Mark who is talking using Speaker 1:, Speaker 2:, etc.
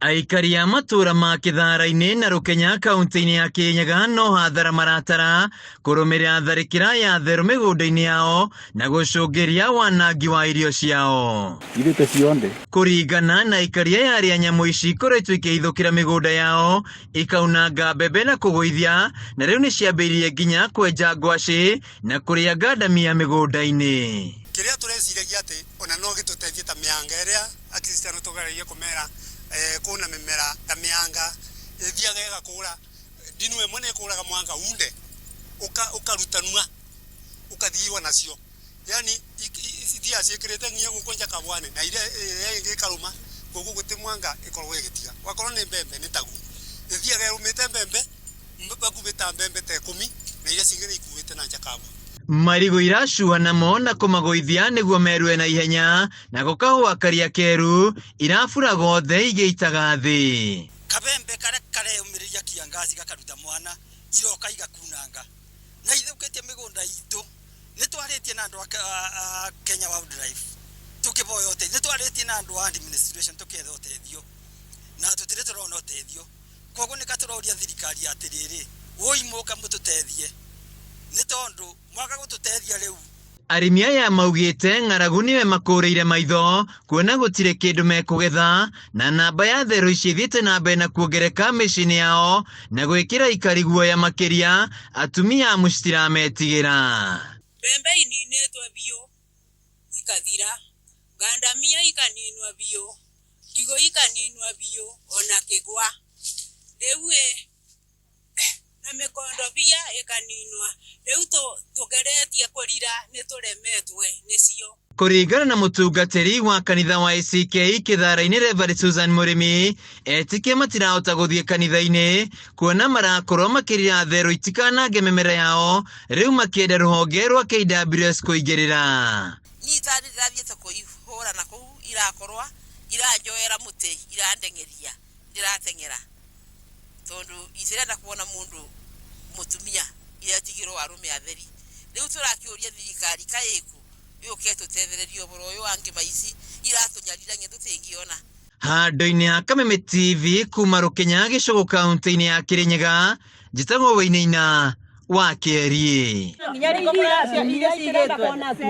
Speaker 1: Aikari a matura ma Kithara-ini na Rukenya kaunti-ini ya Kirinyaga no hathara maratara kurumira tharikira ya theru migunda-ini yao na gucungiria wanangi wa irio ciao. Kuringana na aikari aya aria nyamu ici ikoretwo ikihithukira migunda yao ikaunanga mbembe na kuguithia na riu ni ciambirie nginya kwenja ngwaci na kuria ngandamia migunda-ini.
Speaker 2: Kiria tureciragia ati ona no gitutethie ta mianga iria akristiano tugeragia kumera kuna mimera ta mianga ithiaga igakura ndinu imwe ni ikuraga mwanga unde ukarutanua ukathiiwa nacio, yani ithia ciikirite nginya gukonja kabwane na iria ingi karuma gugu guti mwanga ikorwo igitiga wakorwo ni mbembe ni tagu ithiaga irumite mbembe bakubita mbembe ta 10 na iria cingire ikuite na njakaba.
Speaker 1: Marigo iracuha namo na kumagoithia niguo merue na ihenya na gukahua karia keru irafura gothe igeitaga thi.
Speaker 3: Kabembe kare umiriria kiangazi gakaruta mwana iroka igakunanga na ithukitie migunda itu nitwaritie na andu a Kenya Wildlife tukiboyo te nitwaritie na andu a administration tuketha utethio na tutire turona utethio koguo nikaturoria thirikari atiriri woi muka mututethie ni tondu mwaka gututethia riu.
Speaker 1: Arimi aya maugite ng'aragu niwe makureire maitho kuona gutire kindu mekugetha na namba ya theru ici thiite na mbere na kuongereka micini yao na gwikira ikari guoya makiria atumia mucitirametigira.
Speaker 4: Mbembe ininetwe biu ikathira, ngandamia ikaninwa biu, kigo ikaninwa biu ona kigwa riu na mikondo bia ikaninwa riu tugeretie kurira nituremetwe nicio.
Speaker 1: Kuringana na mutungatiri wa kanitha wa ACK Kithara-ini Reverend Susan Murimi etike matirahota guthie kanitha-ini kuona marakorwo makirira theru itikanange mimera yao riu makienda ruhonge rwa KWS kuingirira.
Speaker 5: Ni tani ndirathiete kuihura na kuu irakorwa iranjoera muti irandengeria ndiratengera tondu itirenda kuona mundu mutumia iratigirwo arume atheri riu turakiuria thirikari kaiku yuke tutethererio boro uyu wangi maici iratunyarira nge tutingiona.
Speaker 1: Handu-ini ha Kameme TV kuma Rukenya Gicugu kaunti-ini ya Kirinyaga njitagwo Wainaina wa Kierie.